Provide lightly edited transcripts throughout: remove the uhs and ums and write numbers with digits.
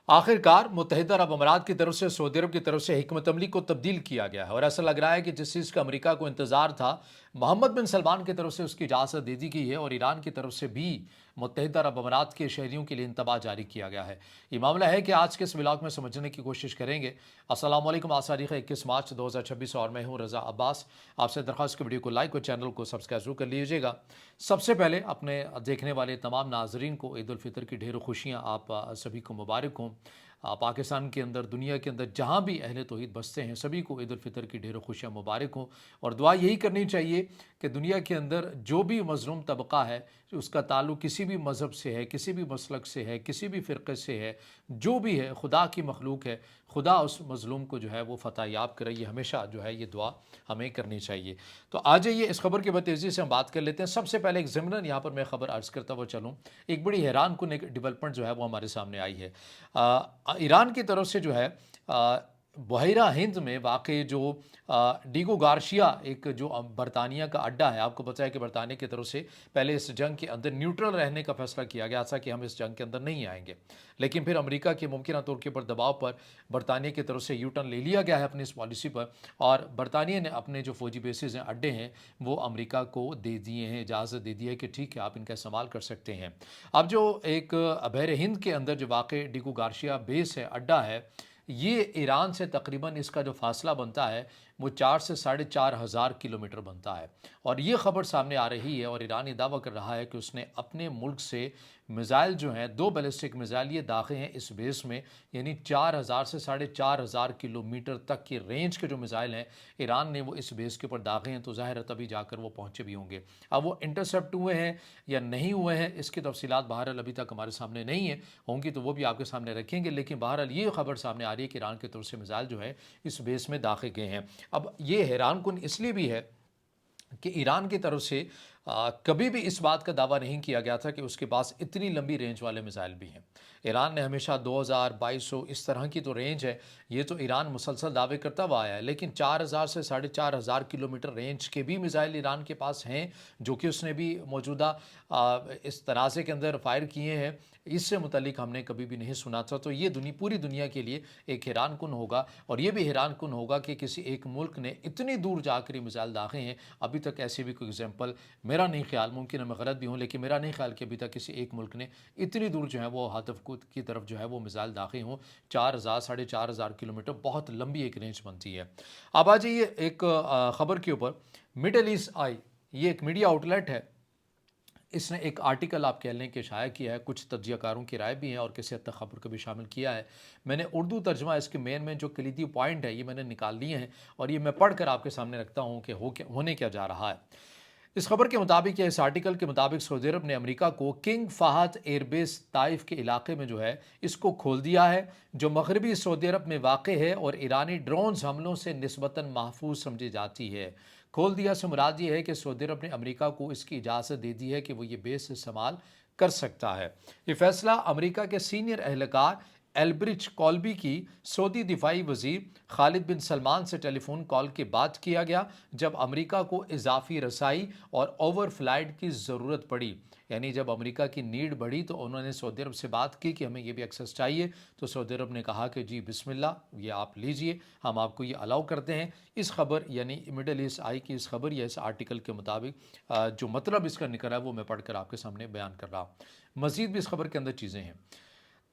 आखिरकार मुत्तहिदा अरब अमारात की तरफ से सऊदी अरब की तरफ से हिकमत अमली को तब्दील किया गया है और ऐसा लग रहा है कि जिस चीज़ का अमेरिका को इंतज़ार था, मोहम्मद बिन सलमान की तरफ से उसकी इजाज़त दे दी गई है और ईरान की तरफ से भी मुत्तहिदा अरब अमारात के शहरियों के लिए इंतबाह जारी किया गया है। ये मामला है कि आज के इस व्लॉग में समझने की कोशिश करेंगे। अस्सलाम वालेकुम। आज तारीख़ 21 मार्च 2026 और मैं हूँ रज़ा अब्बास। आपसे दरख्वास्त की वीडियो को लाइक और चैनल को सब्सक्राइब जरूर कर लीजिएगा। सबसे पहले अपने देखने वाले तमाम नाजरीन को ईद उल फितर की ढेरों खुशियाँ आप सभी को मुबारक हों। पाकिस्तान के अंदर, दुनिया के अंदर जहाँ भी अहले तौहीद बसते हैं, सभी को ईद उल फितर की ढेरों खुशियाँ मुबारक हों। और दुआ यही करनी चाहिए कि दुनिया के अंदर जो भी मज़लूम तबका है, उसका ताल्लुक़ किसी भी मज़हब से है, किसी भी मसलक से है, किसी भी फ़िरक़े से है, जो भी है, खुदा की मखलूक है, खुदा उस मज़लूम को जो है वो फ़तह याब करे। ये हमेशा जो है ये दुआ हमें करनी चाहिए। तो आ जाइए इस खबर की बतेज़ी से हम बात कर लेते हैं। सबसे पहले एक ज़िमनन यहाँ पर मैं खबर अर्ज़ करता हुआ चलूँ। एक बड़ी हैरान कुन एक डेवलपमेंट जो है वो हमारे सामने आई है। ईरान की तरफ से जो है बहरा हिंद में वाक़ई जो डीगो गार्शिया एक जो बरतानिया का अड्डा है, आपको पता है कि बरतानिया की तरफ से पहले इस जंग के अंदर न्यूट्रल रहने का फैसला किया गया था कि हम इस जंग के अंदर नहीं आएंगे, लेकिन फिर अमेरिका के मुमकिन तौर के ऊपर दबाव पर बरतानिया की तरफ से यू टर्न ले लिया गया है अपनी इस पॉलिसी पर और बरतानिया ने अपने जो फौजी बेसिस हैं, अड्डे हैं, वो अमेरिका को दे दिए हैं, इजाज़त दे दी है कि ठीक है आप इनका इस्तेमाल कर सकते हैं। अब जो एक बहर हिंद के अंदर जो वाक़ई डीगो गार्शिया बेस है, अड्डा है, ये ईरान से तकरीबन इसका जो फ़ासला बनता है वो 4 से 4,500 किलोमीटर बनता है और ये ख़बर सामने आ रही है और ईरान ये दावा कर रहा है कि उसने अपने मुल्क से मिज़ाइल जो हैं, 2 बैलिस्टिक मिज़ाइल ये दागे हैं इस बेस में, यानी 4,000 से 4,500 किलोमीटर तक की रेंज के जो मिज़ाइल हैं, ईरान ने वो इस बेस के ऊपर दागे हैं, तो ज़ाहिर है तभी जाकर वो पहुँचे भी होंगे। अब वो इंटरसेप्ट हुए हैं या नहीं हुए हैं, इसकी तफसीलात बहरहाल अभी तक हमारे सामने नहीं है, होंगी तो वो भी आपके सामने रखेंगे, लेकिन बहरहाल ये खबर सामने आ रही है कि ईरान की तरफ से मिज़ाइल जो है इस बेस में दागे गए हैं। अब ये हैरान कुन इसलिए भी है कि ईरान की तरफ से कभी भी इस बात का दावा नहीं किया गया था कि उसके पास इतनी लंबी रेंज वाले मिसाइल भी हैं। ईरान ने हमेशा 2000, 2200 इस तरह की तो रेंज है, ये तो ईरान मुसलसल दावे करता हुआ आया है, लेकिन 4000 से 4,500 किलोमीटर रेंज के भी मिसाइल ईरान के पास हैं, जो कि उसने भी मौजूदा इस तनाज़े के अंदर फायर किए हैं। इससे मुतल्लिक हमने कभी भी नहीं सुना था। तो ये पूरी दुनिया के लिए एक हैरान कुन होगा और ये भी हैरान कुन होगा कि किसी एक मुल्क ने इतनी दूर जाकर ये मिसाइल दागे हैं। अभी तक ऐसी भी कोई एग्जाम्पल मेरा नहीं ख्याल, मुमकिन है मैं गलत भी हूँ, लेकिन मेरा नहीं ख्याल कि अभी तक किसी एक मुल्क ने इतनी दूर जो है वो हदफ की तरफ जो है वो मिसाइल दागे हों। 4,000 4,500 किलोमीटर बहुत लंबी एक रेंज बनती है। अब आ जाइए एक ख़बर के ऊपर। मिडल ईस्ट आई, ये एक मीडिया आउटलेट है, इसने एक आर्टिकल आप कह लें कि शाया किया है, कुछ तज्ज़ियाकारों की राय भी है और किसी हद तक खबर को भी शामिल किया है। मैंने उर्दू तर्जमा इसके मेन में जो कलीदी पॉइंट है ये मैंने निकाल लिए हैं और ये मैं पढ़कर आपके सामने रखता हूँ कि होने क्या जा रहा है। इस खबर के मुताबिक या इस आर्टिकल के मुताबिक सऊदी अरब ने अमेरिका को किंग फहद एयरबेस ताइफ के इलाके में जो है इसको खोल दिया है, जो मगरबी सऊदी अरब में वाक़ है और ईरानी ड्रोन्स हमलों से निस्बतन महफूज समझी जाती है। खोल दिया से मुराद ये है कि सऊदी अरब ने अमेरिका को इसकी इजाज़त दे दी है कि वो ये बेस इस्तेमाल कर सकता है। ये फैसला अमेरिका के सीनियर एहलकार एल्ब्रिच कॉल्बी की सऊदी दिफाई वजीर खालिद बिन सलमान से टेलीफोन कॉल के बाद किया गया, जब अमेरिका को इजाफी रसाई और ओवर फ्लाइट की ज़रूरत पड़ी। यानी जब अमेरिका की नीड बढ़ी तो उन्होंने सऊदी अरब से बात की कि हमें ये भी एक्सेस चाहिए, तो सऊदी अरब ने कहा कि जी बिस्मिल्लाह, ये आप लीजिए, हम आपको ये अलाउ करते हैं। इस खबर यानी मिडल ईस्ट आई की इस खबर या इस आर्टिकल के मुताबिक जो मतलब इसका निकला है वो मैं पढ़कर आपके सामने बयान कर रहा हूँ। मज़ीद भी इस खबर के अंदर चीज़ें हैं।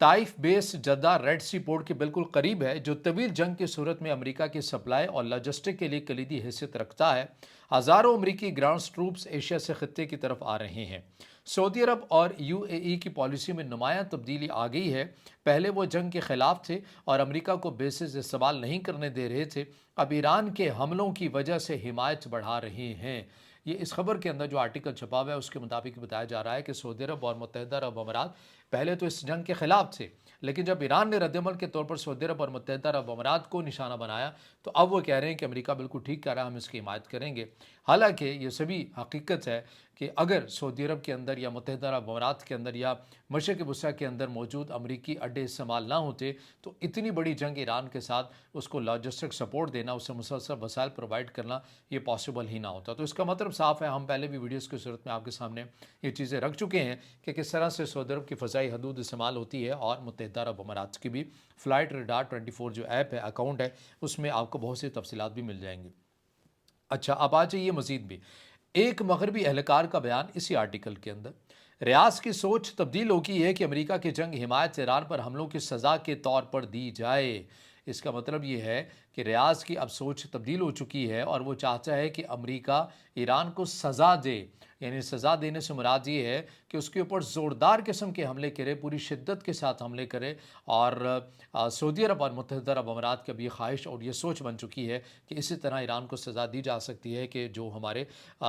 ताइफ बेस जद्दा रेड सी पोर्ट के बिल्कुल करीब है, जो तवील जंग की सूरत में अमेरिका की सप्लाई और लॉजिस्टिक के लिए कलीदी हैसियत रखता है। हज़ारों अमरीकी ग्राउंड ट्रूप्स एशिया से खत्ते की तरफ आ रहे हैं। सऊदी अरब और यूएई की पॉलिसी में नुमायां तब्दीली आ गई है। पहले वो जंग के खिलाफ थे और अमेरिका को बेसिस इस्तेमाल नहीं करने दे रहे थे, अब ईरान के हमलों की वजह से हिमायत बढ़ा रहे हैं। ये इस खबर के अंदर जो आर्टिकल छपा हुआ है उसके मुताबिक बताया जा रहा है कि सऊदी अरब और मुत्तहिदा अरब अमारात पहले तो इस जंग के खिलाफ थे, लेकिन जब ईरान ने रद्दमल के तौर पर सऊदी अरब और मुत्तहिदा अरब अमारात को निशाना बनाया तो अब वो कह रहे हैं कि अमेरिका बिल्कुल ठीक कह रहा है, हम इसकी हिमायत करेंगे। हालांकि ये सभी हकीकत है कि अगर सऊदी अरब के अंदर या मुत्तहिदा अरब अमारात के अंदर या मशरक़ वस्ती के अंदर मौजूद अमरीकी अड्डे इस्तेमाल ना होते तो इतनी बड़ी जंग ईरान के साथ उसको लॉजिस्टिक सपोर्ट देना, उसे मुसलसल वसाइल प्रोवाइड करना, ये पॉसिबल ही ना होता। तो इसका मतलब साफ है, हम पहले भी वीडियोज़ की सूरत में आपके सामने ये चीज़ें रख चुके हैं कि किस तरह से सऊदी अरब की फ़ज़ाई हदूद इस्तेमाल होती है, और मुत्तहिदा अरब अमारात की भी फ़्लाइट रडार 24 जो ऐप है, अकाउंट है, उसमें आपको बहुत सी तफसीलात भी मिल जाएंगी। अच्छा, अब आ जाइए मज़ीद भी एक मगरबी एहलकार का बयान इसी आर्टिकल के अंदर। रियाज की सोच तब्दील हो गई है कि अमेरिका की जंग हिमायत ईरान पर हमलों की सज़ा के तौर पर दी जाए। इसका मतलब ये है कि रियाज की अब सोच तब्दील हो चुकी है और वो चाहता है कि अमेरिका ईरान को सज़ा दे। यानी सज़ा देने से मुराद ये है कि उसके ऊपर ज़ोरदार किस्म के हमले करे, पूरी शिद्दत के साथ हमले करे। और सऊदी अरब और मुत्तहिदा अरब अमारात की अब ये ख्वाहिश और ये सोच बन चुकी है कि इसी तरह ईरान को सज़ा दी जा सकती है कि जो हमारे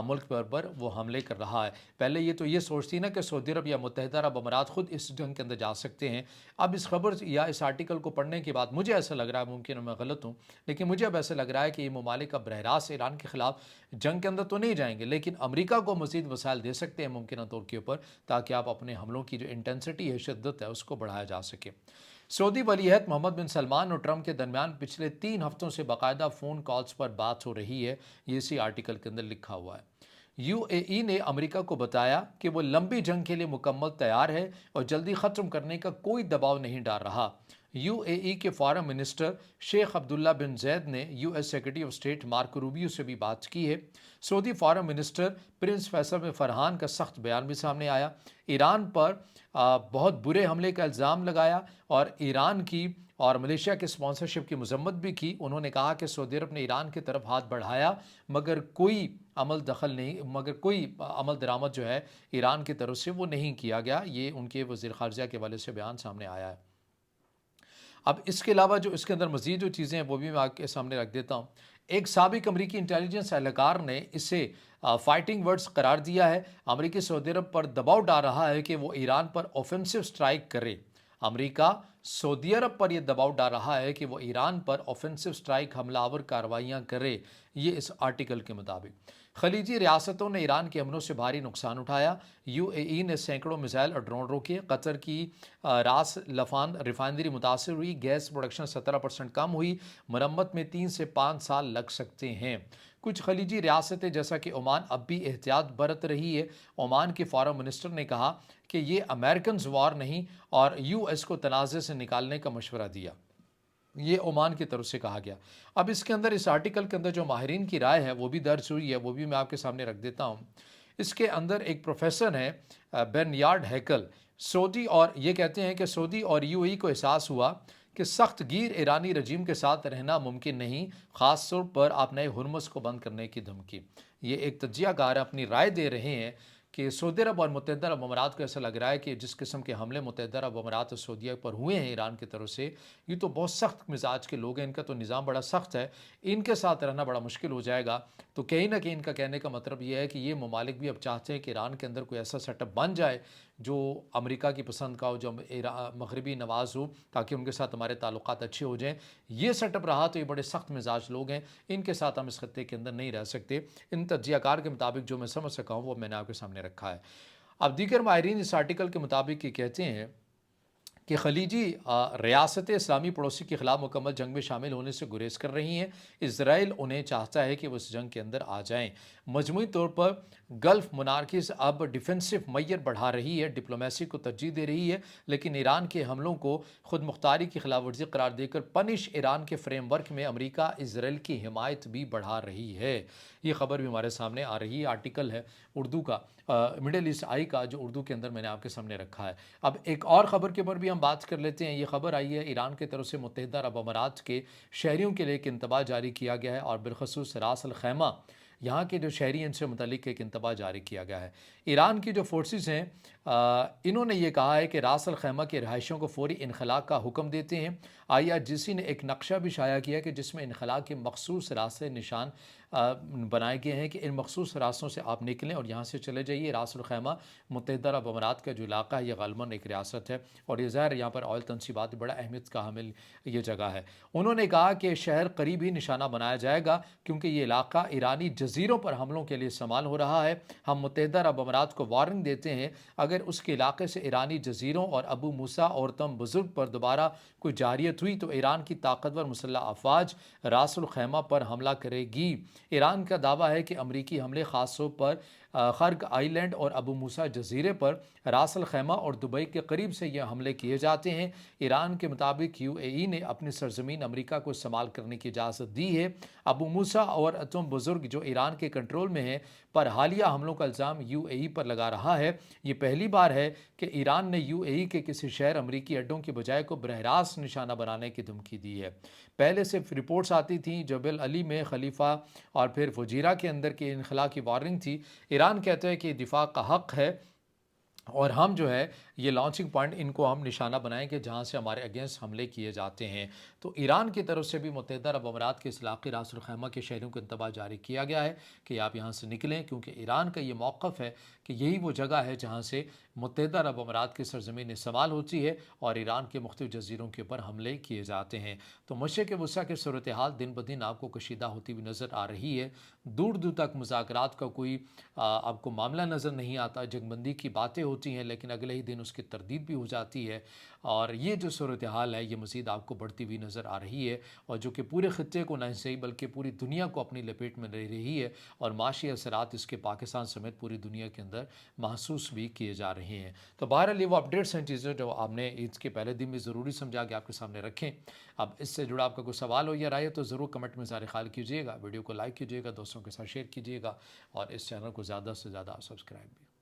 मुल्क पर वो हमले कर रहा है। पहले ये तो ये सोच थी ना कि सऊदी अरब या मुत्तहिदा अरब अमारात ख़ुद इस जंग के अंदर जा सकते हैं। अब इस खबर या इस आर्टिकल को पढ़ने के बाद मुझे ऐसा लग रहा है, मुमकिन मैं गलत हूँ, लेकिन मुझे अब ऐसा लग रहा है कि ये ममालिक अब बरह रास्त ईरान के ख़िलाफ़ जंग के अंदर तो नहीं जाएंगे, लेकिन अमेरिका को मज़ीद वसाइल दे सकते हैं मुमकिन तौर के ऊपर, ताकि आप अपने हमलों की जो इंटेंसिटी है, शिद्दत है, उसको बढ़ाया जा सके। सऊदी वलीअहद मोहम्मद बिन सलमान और ट्रंप के दरमियान पिछले 3 हफ्तों से बाकायदा फ़ोन कॉल्स पर बात हो रही है, ये इसी आर्टिकल के अंदर लिखा हुआ है। यूएई ने अमेरिका को बताया कि वो लंबी जंग के लिए मुकम्मल तैयार है और जल्दी ख़त्म करने का कोई दबाव नहीं डाल रहा। यूएई के foreign minister Sheikh Abdullah bin Zayed ने US secretary of state Marco Rubio से भी बात की है। Saudi foreign minister prince Faisal bin Farhan का सख्त बयान भी सामने आया। ईरान पर बहुत बुरे हमले का इल्ज़ाम लगाया और ईरान की और मलेशिया के स्पॉन्सरशिप की मजम्मत भी की। उन्होंने कहा कि सऊदी अरब ने ईरान की तरफ हाथ बढ़ाया, मगर कोई अमल दरामद जो है ईरान की तरफ से वो नहीं किया गया। ये उनके वज़ीर ख़ारजा के हवाले से बयान सामने आया है। अब इसके अलावा जो इसके अंदर मज़ीद जो चीज़ें हैं वो भी मैं आपके सामने रख देता हूँ। एक साबिक अमरीकी इंटेलिजेंस एहलकार ने इसे फाइटिंग वर्ड्स करार दिया है। अमरीकी सऊदी अरब पर दबाव डाल रहा है कि वो ईरान पर ऑफेंसिव स्ट्राइक करे। अमरीका सऊदी अरब पर यह दबाव डाल रहा है कि वो ईरान पर ऑफेंसिव स्ट्राइक हमलावर कार्रवाइयाँ करे। ये इस आर्टिकल के मुताबिक खलीजी रियासतों ने ईरान के हमलों से भारी नुकसान उठाया। यूएई ने सैकड़ों मिसाइल और ड्रोन रोके। कतर की रास लफान रिफाइनरी मुतासर हुई। गैस प्रोडक्शन 17% कम हुई। मरम्मत में 3 से 5 साल लग सकते हैं। कुछ खलीजी रियासतें जैसा कि ओमान अब भी एहतियात बरत रही है। ओमान के फॉरेन मिनिस्टर ने कहा कि ये अमेरिकन वार नहीं और यूएस को तनाज़े से निकालने का मशवरा दिया। ये ओमान की तरफ से कहा गया। अब इसके अंदर इस आर्टिकल के अंदर जो माहिरीन की राय है वो भी दर्ज हुई है, वो भी मैं आपके सामने रख देता हूँ। इसके अंदर एक प्रोफेसर हैं बेर्नार्ड हैकल, सऊदी, और ये कहते हैं कि सऊदी और यूएई को एहसास हुआ कि सख्त गिर ईरानी रजीम के साथ रहना मुमकिन नहीं, ख़ास तौर पर आप नए हुर्मुज़ को बंद करने की धमकी। ये एक तजियाकार अपनी राय दे रहे हैं कि सऊदी अरब और मुत्तहिदा अरब अमारात को ऐसा लग रहा है कि जिस किस्म के हमले मुत्तहिदा अरब अमारात और सऊदीया पर हुए हैं ईरान की तरफ से, ये तो बहुत सख्त मिजाज के लोग हैं, इनका तो निज़ाम बड़ा सख्त है, इनके साथ रहना बड़ा मुश्किल हो जाएगा। तो कहीं ना कहीं इनका कहने का मतलब ये है कि ये ममालिक भी अब चाहते हैं कि ईरान के अंदर कोई ऐसा सेटअप बन जाए जो अमेरिका की पसंद का हो, जो मगरबी नवाज़ हो, ताकि उनके साथ हमारे ताल्लुकात अच्छे हो जाएँ। ये सेटअप रहा तो ये बड़े सख्त मिजाज लोग हैं, इनके साथ हम इस खत्ते के अंदर नहीं रह सकते। इन तजियाकार के मुताबिक जो मैं समझ सका हूँ वो मैंने आपके सामने रखा है। अब दीगर माहिरीन इस आर्टिकल के मुताबिक ये कहते हैं कि खलीजी रियासत इस्लामी पड़ोसी के ख़िलाफ़ मुकम्मल जंग में शामिल होने से गुरेज कर रही हैं। इज़राइल उन्हें चाहता है कि वो इस जंग के अंदर आ जाएं। मजमूई तौर पर गल्फ़ मोनार्कीज़ अब डिफेंसिव मैयर बढ़ा रही है, डिप्लोमेसी को तरजीह दे रही है, लेकिन ईरान के हमलों को खुद मुख्तारी की खिलाफ वर्जी करार देकर पनिश ईरान के फ्रेमवर्क में अमेरिका इज़राइल की हिमायत भी बढ़ा रही है। ये खबर भी हमारे सामने आ रही है। आर्टिकल है उर्दू का, मिडल ईस्ट आई का, जो उर्दू के अंदर मैंने आपके सामने रखा है। अब एक और ख़बर के ऊपर भी हम बात कर लेते हैं। ये खबर आई है ईरान की तरफ से मुत्तहिदा अरब अमारात के शहरियों के लिए एक इंतबा जारी किया गया है और बिलखसूस रास अल खैमा यहाँ के जो शहरी हैं इनसे मुतल्लिक एक इंतबा जारी किया गया है। ईरान की जो फोर्सेस हैं इन्होंने ये कहा है कि रास अल खैमा के रहायशियों को फौरी इनखला का हुक्म देते हैं। IRGC ने एक नक्शा भी शाया किया कि जिसमें इनखला के मखसूस रास्ते निशान बनाए गए हैं कि इन मखसूस रास्तों से आप निकलें और यहाँ से चले जाइए। रास अल खैमा मुत्तहिदा अरब अमारात का जो इलाका है ये ग़ालिबन एक रियासत है और ये ज़ाहिर यहाँ पर ऑयल तनसीबात बड़ा अहमियत का हामिल ये जगह है। उन्होंने कहा कि शहर करीब ही निशाना बनाया जाएगा क्योंकि ये इलाका ईरानी जजीरों पर हमलों के लिए इस्तेमाल हो रहा है। हम मुत्तहिदा अरब अमारात को वार्निंग देते हैं, अगर उसके इलाके से ईरानी जजीरों और अबू मूसा और तम बुजुर्ग पर दोबारा कोई जारियत हुई तो ईरान की ताकतवर मुसल्लह अफवाज रासुल खैमा पर हमला करेगी। ईरान का दावा है कि अमरीकी हमले खासतौर पर खर्ग आइलैंड और अबू मूसा जजीरे पर रासल खैमा और दुबई के करीब से ये हमले किए जाते हैं। ईरान के मुताबिक यूएई ने अपनी सरजमीन अमेरिका को इस्तेमाल करने की इजाज़त दी है। अबू मूसा और तुम बुजुर्ग जो ईरान के कंट्रोल में हैं पर हालिया हमलों का इल्ज़ाम यूएई पर लगा रहा है। ये पहली बार है कि ईरान ने यूएई के किसी शहर अमरीकी अड्डों की बजाय को बरह रास्त निशाना बनाने की धमकी दी है। पहले सिर्फ रिपोर्ट्स आती थी जबल अली में खलीफा और फिर फुजीरा के अंदर के इनखला की वार्निंग थी। ईरान कहते हैं कि दिफा का हक है और हम जो है ये लॉन्चिंग पॉइंट इनको हम निशाना बनाएंगे जहाँ से हमारे अगेंस्ट हमले किए जाते हैं। तो ईरान की तरफ से भी मुत्तहिदा अरब अमारात के इस इलाक़े रासुल खैमा के शहरों को इंतबाह जारी किया गया है कि आप यहाँ से निकलें, क्योंकि ईरान का ये मौक़िफ़ है कि यही वो जगह है जहाँ से मुत्तहिदा अरब अमारात की सरजमीन इस्तेमाल होती है और ईरान के मुख्तलिफ जजीरों के ऊपर हमले किए जाते हैं। तो मशरिक़ वस्ता की सूरत हाल दिन ब दिन आपको कशीदा होती हुई नज़र आ रही है। दूर दूर तक मुज़ाकरात का कोई आपको मामला नज़र नहीं आता। जंगबंदी की बातें होती हैं लेकिन अगले ही दिन उसकी तरदीद भी हो जाती है और ये जो सूरत हाल है ये मज़ीद आपको बढ़ती हुई नज़र आ रही है और जो कि पूरे ख़ित्ते को नहीं सही बल्कि पूरी दुनिया को अपनी लपेट में ले रही है और माशी असरात इसके पाकिस्तान समेत पूरी दुनिया के अंदर महसूस भी किए जा रहे हैं। तो बहरहाल ये वो अपडेट्स हैं चीज़ें जो आपने ईद के पहले दिन में ज़रूरी समझा कि आपके सामने रखें। अब इससे जुड़ा आपका कोई सवाल हो या राय हो तो ज़रूर कमेंट में ज़ाहिर ख्याल कीजिएगा, वीडियो को लाइक कीजिएगा, दोस्तों के साथ शेयर कीजिएगा और इस चैनल को ज़्यादा से ज़्यादा सब्सक्राइब भी।